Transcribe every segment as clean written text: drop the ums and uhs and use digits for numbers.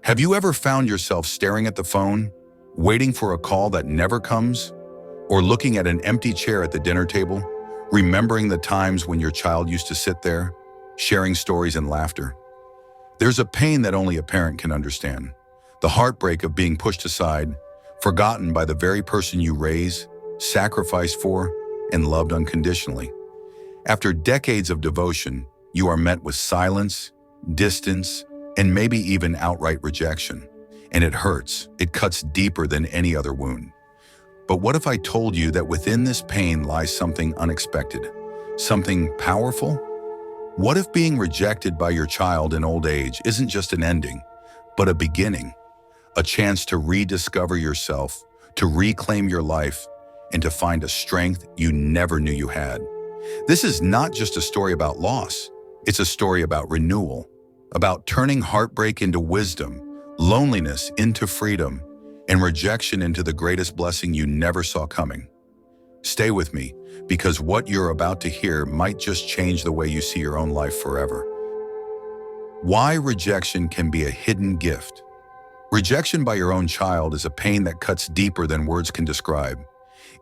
Have you ever found yourself staring at the phone, waiting for a call that never comes? Or looking at an empty chair at the dinner table, remembering the times when your child used to sit there, sharing stories and laughter? There's a pain that only a parent can understand. The heartbreak of being pushed aside, forgotten by the very person you raised, sacrificed for, and loved unconditionally. After decades of devotion, you are met with silence, distance, and maybe even outright rejection. And it hurts. It cuts deeper than any other wound. But what if I told you that within this pain lies something unexpected, something powerful? What if being rejected by your child in old age isn't just an ending, but a beginning, a chance to rediscover yourself, to reclaim your life, and to find a strength you never knew you had? This is not just a story about loss. It's a story about renewal, about turning heartbreak into wisdom, loneliness into freedom, and rejection into the greatest blessing you never saw coming. Stay with me, because what you're about to hear might just change the way you see your own life forever. Why rejection can be a hidden gift. Rejection by your own child is a pain that cuts deeper than words can describe.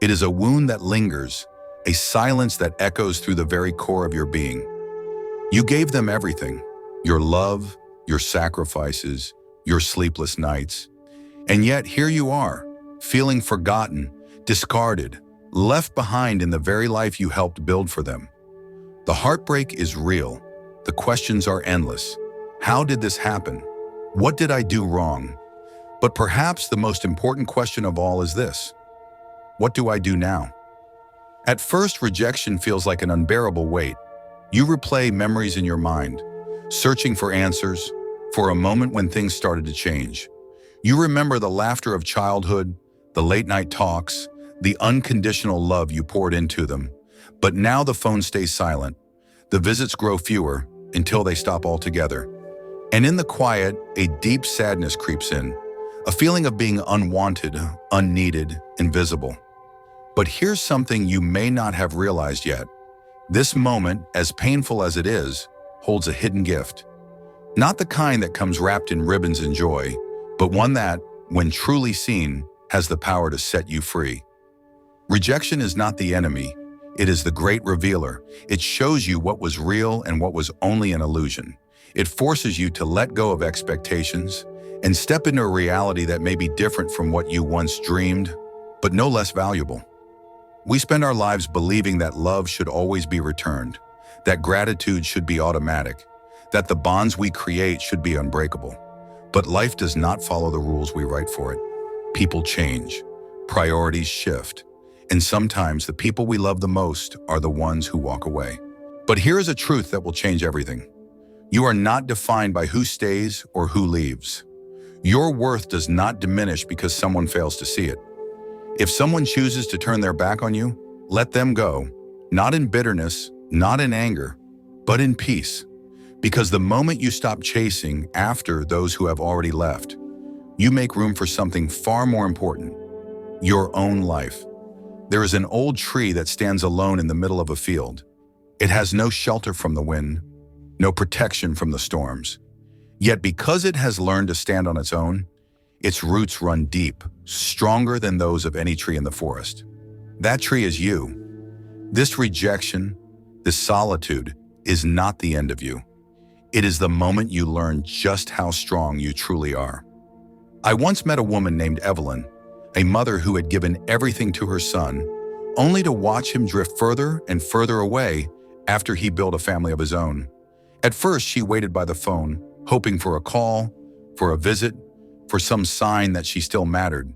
It is a wound that lingers, a silence that echoes through the very core of your being. You gave them everything, your love, your sacrifices, your sleepless nights. And yet here you are, feeling forgotten, discarded, left behind in the very life you helped build for them. The heartbreak is real. The questions are endless. How did this happen? What did I do wrong? But perhaps the most important question of all is this: what do I do now? At first, rejection feels like an unbearable weight. You replay memories in your mind, searching for answers, for a moment when things started to change. You remember the laughter of childhood, the late-night talks, the unconditional love you poured into them. But now the phone stays silent. The visits grow fewer until they stop altogether. And in the quiet, a deep sadness creeps in, a feeling of being unwanted, unneeded, invisible. But here's something you may not have realized yet. This moment, as painful as it is, holds a hidden gift. Not the kind that comes wrapped in ribbons and joy, but one that, when truly seen, has the power to set you free. Rejection is not the enemy. It is the great revealer. It shows you what was real and what was only an illusion. It forces you to let go of expectations and step into a reality that may be different from what you once dreamed, but no less valuable. We spend our lives believing that love should always be returned, that gratitude should be automatic, that the bonds we create should be unbreakable. But life does not follow the rules we write for it. People change, priorities shift, and sometimes the people we love the most are the ones who walk away. But here is a truth that will change everything. You are not defined by who stays or who leaves. Your worth does not diminish because someone fails to see it. If someone chooses to turn their back on you, let them go, not in bitterness, not in anger, but in peace. Because the moment you stop chasing after those who have already left, you make room for something far more important: your own life. There is an old tree that stands alone in the middle of a field. It has no shelter from the wind, no protection from the storms. Yet because it has learned to stand on its own, its roots run deep, stronger than those of any tree in the forest. That tree is you. This rejection, this solitude, is not the end of you. It is the moment you learn just how strong you truly are. I once met a woman named Evelyn, a mother who had given everything to her son, only to watch him drift further and further away after he built a family of his own. At first, she waited by the phone, hoping for a call, for a visit, for some sign that she still mattered.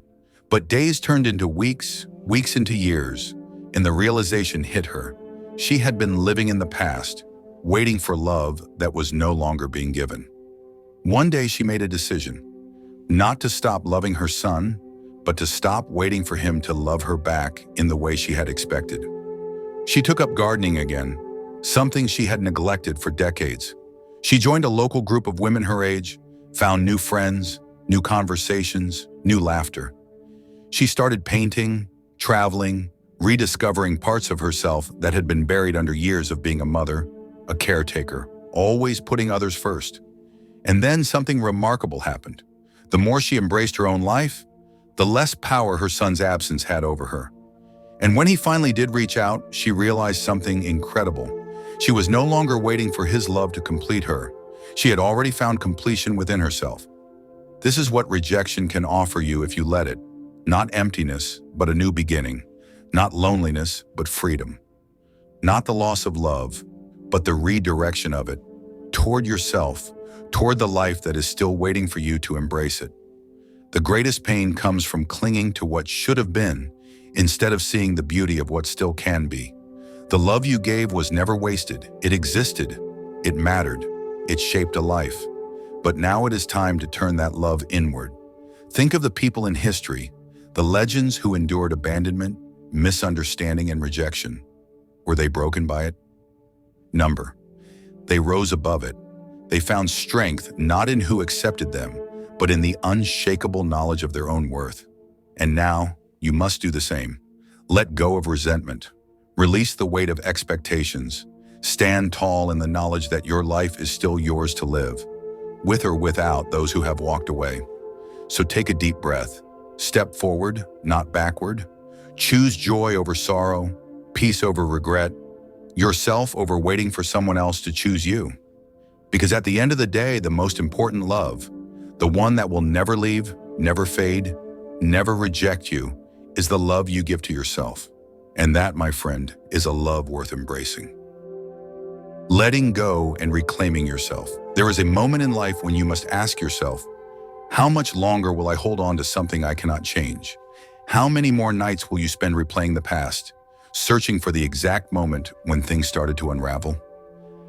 But days turned into weeks, weeks into years, and the realization hit her. She had been living in the past, waiting for love that was no longer being given. One day she made a decision, not to stop loving her son, but to stop waiting for him to love her back in the way she had expected. She took up gardening again, something she had neglected for decades. She joined a local group of women her age, found new friends, new conversations, new laughter. She started painting, traveling, rediscovering parts of herself that had been buried under years of being a mother, a caretaker, always putting others first. And then something remarkable happened. The more she embraced her own life, the less power her son's absence had over her. And when he finally did reach out, she realized something incredible. She was no longer waiting for his love to complete her. She had already found completion within herself. This is what rejection can offer you if you let it. Not emptiness, but a new beginning. Not loneliness, but freedom. Not the loss of love, but the redirection of it toward yourself, toward the life that is still waiting for you to embrace it. The greatest pain comes from clinging to what should have been instead of seeing the beauty of what still can be. The love you gave was never wasted. It existed. It mattered. It shaped a life. But now it is time to turn that love inward. Think of the people in history, the legends who endured abandonment, misunderstanding, and rejection. Were they broken by it? Number. They rose above it. They found strength not in who accepted them, but in the unshakable knowledge of their own worth. And now, you must do the same. Let go of resentment. Release the weight of expectations. Stand tall in the knowledge that your life is still yours to live, with or without those who have walked away. So take a deep breath. Step forward, not backward. Choose joy over sorrow, peace over regret, yourself over waiting for someone else to choose you. Because at the end of the day, the most important love, the one that will never leave, never fade, never reject you, is the love you give to yourself. And that, my friend, is a love worth embracing. Letting go and reclaiming yourself. There is a moment in life when you must ask yourself, how much longer will I hold on to something I cannot change? How many more nights will you spend replaying the past, searching for the exact moment when things started to unravel?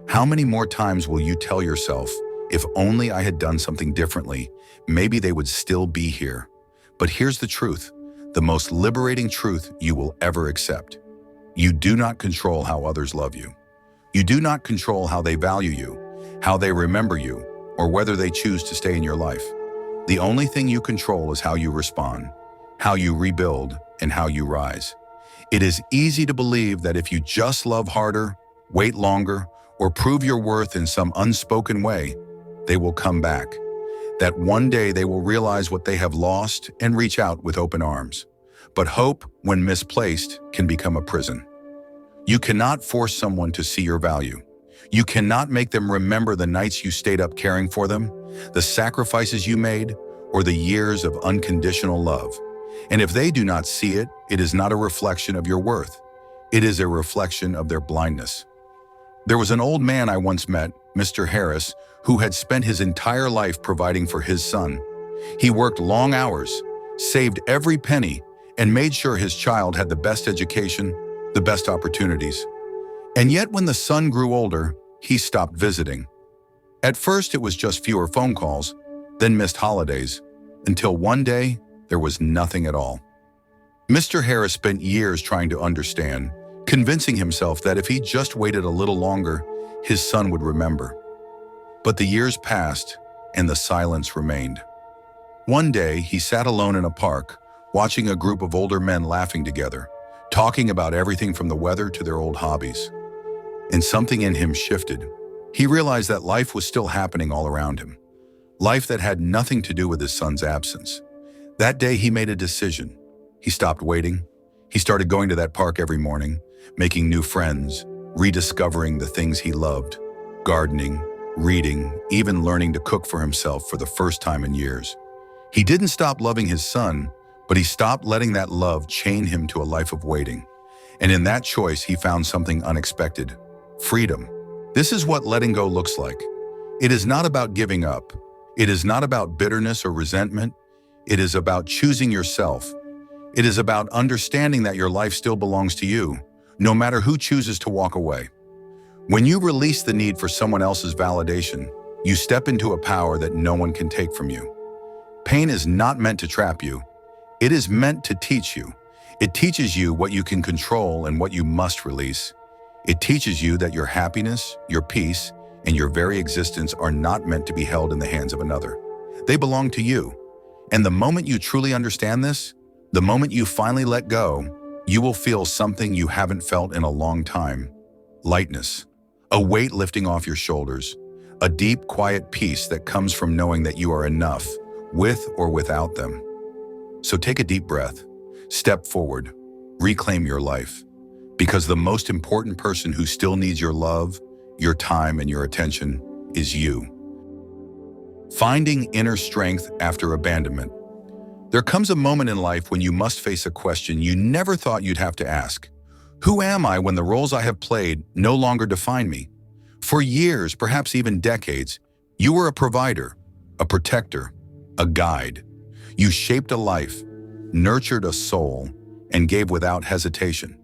How many more times will you tell yourself, if only I had done something differently, maybe they would still be here? But here's the truth, the most liberating truth you will ever accept. You do not control how others love you. You do not control how they value you, how they remember you, or whether they choose to stay in your life. The only thing you control is how you respond, how you rebuild, and how you rise. It is easy to believe that if you just love harder, wait longer, or prove your worth in some unspoken way, they will come back. That one day they will realize what they have lost and reach out with open arms. But hope, when misplaced, can become a prison. You cannot force someone to see your value. You cannot make them remember the nights you stayed up caring for them, the sacrifices you made, or the years of unconditional love. And if they do not see it, it is not a reflection of your worth. It is a reflection of their blindness. There was an old man I once met, Mr. Harris, who had spent his entire life providing for his son. He worked long hours, saved every penny, and made sure his child had the best education, the best opportunities. And yet when the son grew older, he stopped visiting. At first it was just fewer phone calls, then missed holidays, until one day there was nothing at all. Mr. Harris spent years trying to understand, convincing himself that if he just waited a little longer, his son would remember. But the years passed, and the silence remained. One day, he sat alone in a park, watching a group of older men laughing together, talking about everything from the weather to their old hobbies. And something in him shifted. He realized that life was still happening all around him. Life that had nothing to do with his son's absence. That day, he made a decision. He stopped waiting. He started going to that park every morning, making new friends, rediscovering the things he loved, gardening, reading, even learning to cook for himself for the first time in years. He didn't stop loving his son, but he stopped letting that love chain him to a life of waiting. And in that choice, he found something unexpected: freedom. This is what letting go looks like. It is not about giving up. It is not about bitterness or resentment. It is about choosing yourself. It is about understanding that your life still belongs to you, no matter who chooses to walk away. When you release the need for someone else's validation, you step into a power that no one can take from you. Pain is not meant to trap you. It is meant to teach you. It teaches you what you can control and what you must release. It teaches you that your happiness, your peace, and your very existence are not meant to be held in the hands of another. They belong to you. And the moment you truly understand this, the moment you finally let go, you will feel something you haven't felt in a long time: lightness. A weight lifting off your shoulders, a deep, quiet peace that comes from knowing that you are enough, with or without them. So take a deep breath, step forward, reclaim your life, because the most important person who still needs your love, your time, and your attention is you. Finding inner strength after abandonment. There comes a moment in life when you must face a question you never thought you'd have to ask. Who am I when the roles I have played no longer define me? For years, perhaps even decades, you were a provider, a protector, a guide. You shaped a life, nurtured a soul, and gave without hesitation.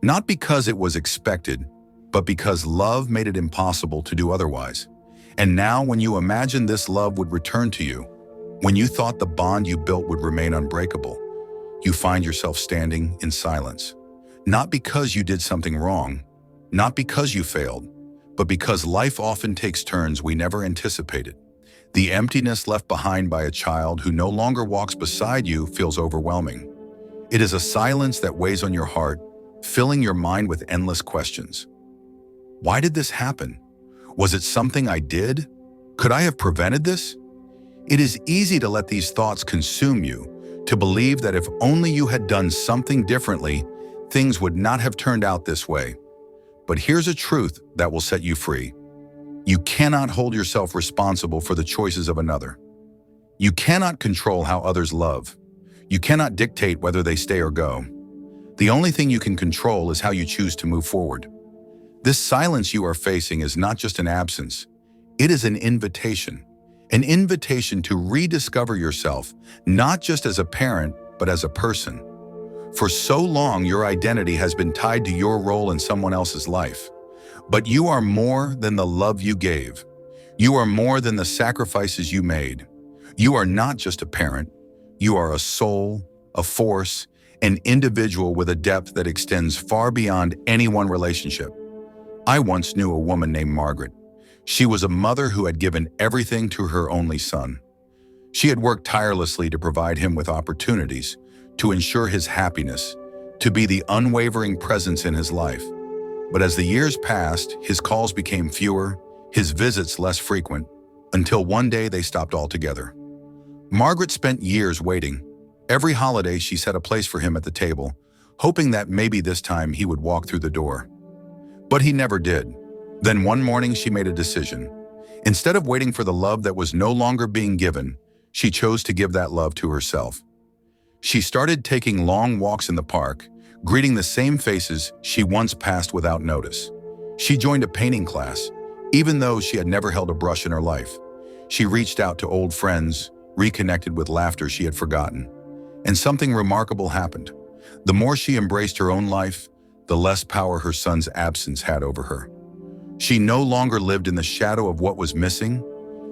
Not because it was expected, but because love made it impossible to do otherwise. And now, when you imagined this love would return to you, when you thought the bond you built would remain unbreakable, you find yourself standing in silence. Not because you did something wrong, not because you failed, but because life often takes turns we never anticipated. The emptiness left behind by a child who no longer walks beside you feels overwhelming. It is a silence that weighs on your heart, filling your mind with endless questions. Why did this happen? Was it something I did? Could I have prevented this? It is easy to let these thoughts consume you, to believe that if only you had done something differently, things would not have turned out this way. But here's a truth that will set you free. You cannot hold yourself responsible for the choices of another. You cannot control how others love. You cannot dictate whether they stay or go. The only thing you can control is how you choose to move forward. This silence you are facing is not just an absence. It is an invitation to rediscover yourself, not just as a parent, but as a person. For so long, your identity has been tied to your role in someone else's life. But you are more than the love you gave. You are more than the sacrifices you made. You are not just a parent. You are a soul, a force, an individual with a depth that extends far beyond any one relationship. I once knew a woman named Margaret. She was a mother who had given everything to her only son. She had worked tirelessly to provide him with opportunities, to ensure his happiness, to be the unwavering presence in his life. But as the years passed, his calls became fewer, his visits less frequent, until one day they stopped altogether. Margaret spent years waiting. Every holiday she set a place for him at the table, hoping that maybe this time he would walk through the door. But he never did. Then one morning she made a decision. Instead of waiting for the love that was no longer being given, she chose to give that love to herself. She started taking long walks in the park, greeting the same faces she once passed without notice. She joined a painting class, even though she had never held a brush in her life. She reached out to old friends, reconnected with laughter she had forgotten. And something remarkable happened. The more she embraced her own life, the less power her son's absence had over her. She no longer lived in the shadow of what was missing.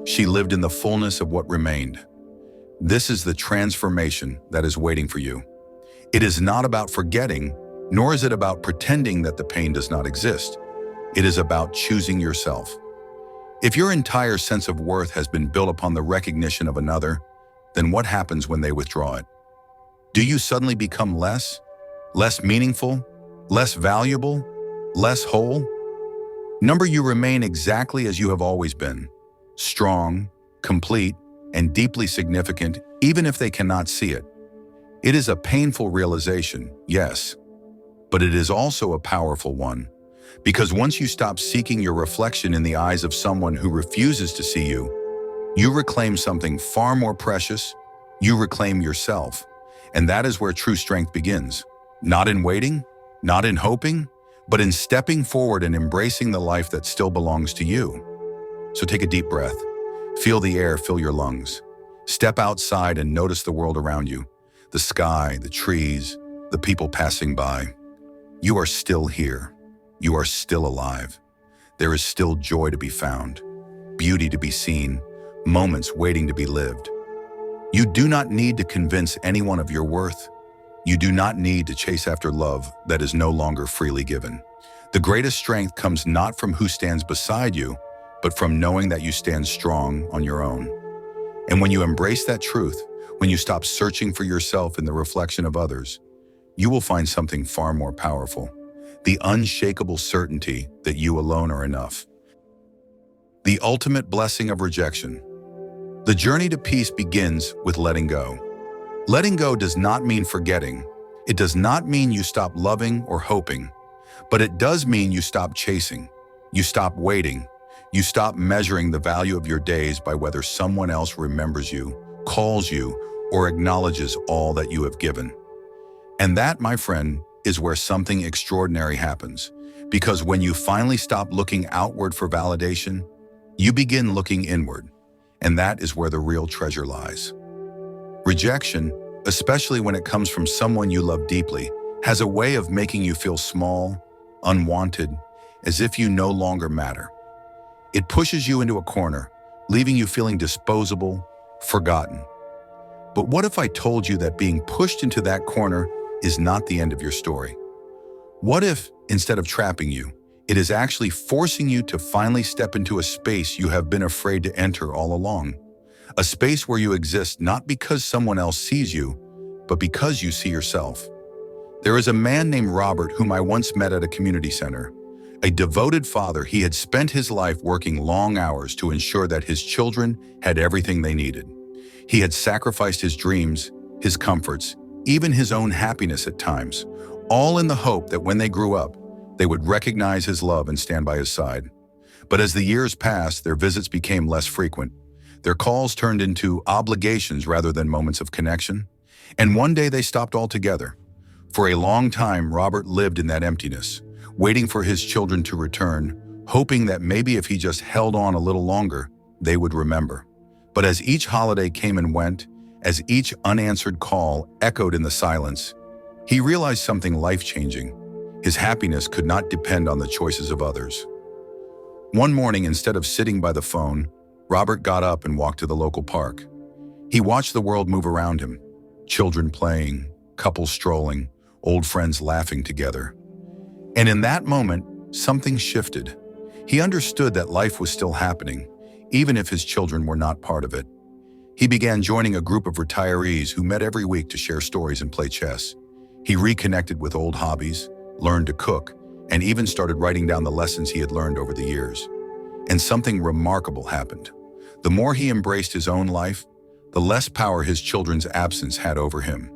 She lived in the fullness of what remained. This is the transformation that is waiting for you. It is not about forgetting, nor is it about pretending that the pain does not exist. It is about choosing yourself. If your entire sense of worth has been built upon the recognition of another, then what happens when they withdraw it? Do you suddenly become less meaningful, less valuable, less whole? You remain exactly as you have always been, strong, complete, and deeply significant, even if they cannot see it. It is a painful realization, yes, but it is also a powerful one, because once you stop seeking your reflection in the eyes of someone who refuses to see you, you reclaim something far more precious. You reclaim yourself, and that is where true strength begins. Not in waiting, not in hoping, but in stepping forward and embracing the life that still belongs to you. So take a deep breath. Feel the air fill your lungs. Step outside and notice the world around you. The sky, the trees, the people passing by. You are still here. You are still alive. There is still joy to be found, beauty to be seen, moments waiting to be lived. You do not need to convince anyone of your worth. You do not need to chase after love that is no longer freely given. The greatest strength comes not from who stands beside you, but from knowing that you stand strong on your own. And when you embrace that truth, when you stop searching for yourself in the reflection of others, you will find something far more powerful, the unshakable certainty that you alone are enough. The ultimate blessing of rejection. The journey to peace begins with letting go. Letting go does not mean forgetting. It does not mean you stop loving or hoping, but it does mean you stop chasing. You stop waiting. You stop measuring the value of your days by whether someone else remembers you, calls you, or acknowledges all that you have given. And that, my friend, is where something extraordinary happens. Because when you finally stop looking outward for validation, you begin looking inward. And that is where the real treasure lies. Rejection, especially when it comes from someone you love deeply, has a way of making you feel small, unwanted, as if you no longer matter. It pushes you into a corner, leaving you feeling disposable, forgotten. But what if I told you that being pushed into that corner is not the end of your story? What if, instead of trapping you, it is actually forcing you to finally step into a space you have been afraid to enter all along? A space where you exist not because someone else sees you, but because you see yourself. There is a man named Robert whom I once met at a community center. A devoted father, he had spent his life working long hours to ensure that his children had everything they needed. He had sacrificed his dreams, his comforts, even his own happiness at times, all in the hope that when they grew up, they would recognize his love and stand by his side. But as the years passed, their visits became less frequent. Their calls turned into obligations rather than moments of connection. And one day they stopped altogether. For a long time, Robert lived in that emptiness, waiting for his children to return, hoping that maybe if he just held on a little longer, they would remember. But as each holiday came and went, as each unanswered call echoed in the silence, he realized something life-changing. His happiness could not depend on the choices of others. One morning, instead of sitting by the phone, Robert got up and walked to the local park. He watched the world move around him, children playing, couples strolling, old friends laughing together. And in that moment, something shifted. He understood that life was still happening, even if his children were not part of it. He began joining a group of retirees who met every week to share stories and play chess. He reconnected with old hobbies, learned to cook, and even started writing down the lessons he had learned over the years. And something remarkable happened. The more he embraced his own life, the less power his children's absence had over him.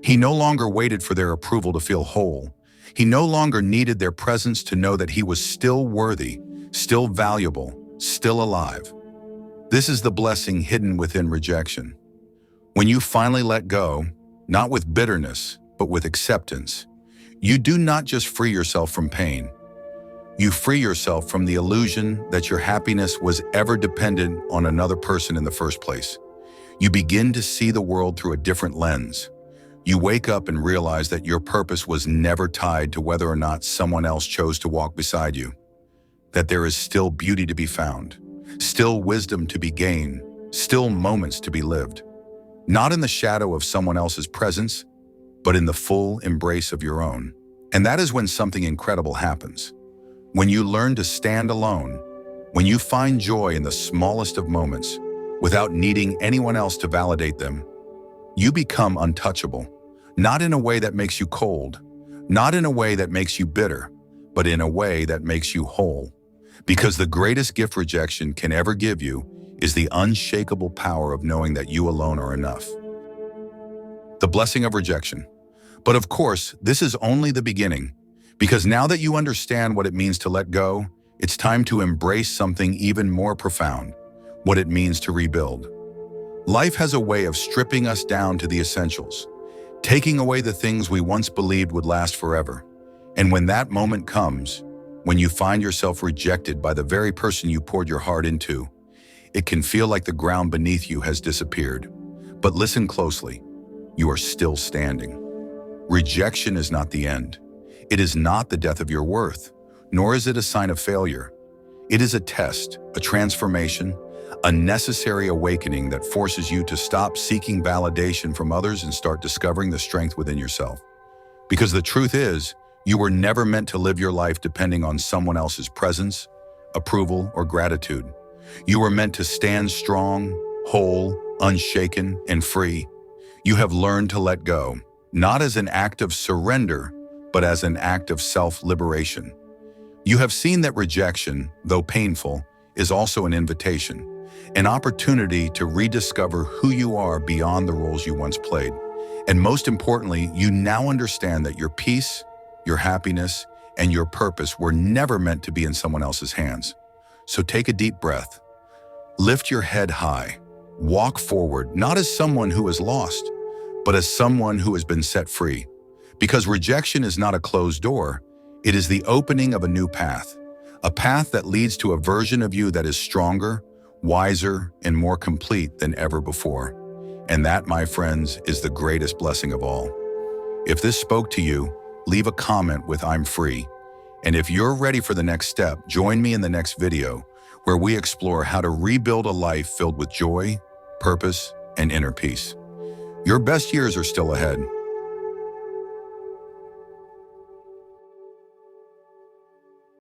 He no longer waited for their approval to feel whole. He no longer needed their presence to know that he was still worthy, still valuable, still alive. This is the blessing hidden within rejection. When you finally let go, not with bitterness, but with acceptance, you do not just free yourself from pain. You free yourself from the illusion that your happiness was ever dependent on another person in the first place. You begin to see the world through a different lens. You wake up and realize that your purpose was never tied to whether or not someone else chose to walk beside you. That there is still beauty to be found, still wisdom to be gained, still moments to be lived. Not in the shadow of someone else's presence, but in the full embrace of your own. And that is when something incredible happens. When you learn to stand alone, when you find joy in the smallest of moments, without needing anyone else to validate them, you become untouchable. Not in a way that makes you cold, not in a way that makes you bitter, but in a way that makes you whole. Because the greatest gift rejection can ever give you is the unshakable power of knowing that you alone are enough. The blessing of rejection. But of course, this is only the beginning. Because now that you understand what it means to let go, it's time to embrace something even more profound, what it means to rebuild. Life has a way of stripping us down to the essentials, taking away the things we once believed would last forever. And when that moment comes, when you find yourself rejected by the very person you poured your heart into, it can feel like the ground beneath you has disappeared. But listen closely, you are still standing. Rejection is not the end. It is not the death of your worth, nor is it a sign of failure. It is a test, a transformation, a necessary awakening that forces you to stop seeking validation from others and start discovering the strength within yourself. Because the truth is, you were never meant to live your life depending on someone else's presence, approval, or gratitude. You were meant to stand strong, whole, unshaken, and free. You have learned to let go, not as an act of surrender, but as an act of self-liberation. You have seen that rejection, though painful, is also an invitation. an opportunity to rediscover who you are beyond the roles you once played. And most importantly, you now understand that your peace, your happiness, and your purpose were never meant to be in someone else's hands. So take a deep breath. Lift your head high. Walk forward, not as someone who is lost, but as someone who has been set free. Because rejection is not a closed door, it is the opening of a new path. A path that leads to a version of you that is stronger, wiser, and more complete than ever before. And that, my friends, is the greatest blessing of all. If this spoke to you, leave a comment with "I'm free." And if you're ready for the next step, join me in the next video where we explore how to rebuild a life filled with joy, purpose, and inner peace. Your best years are still ahead.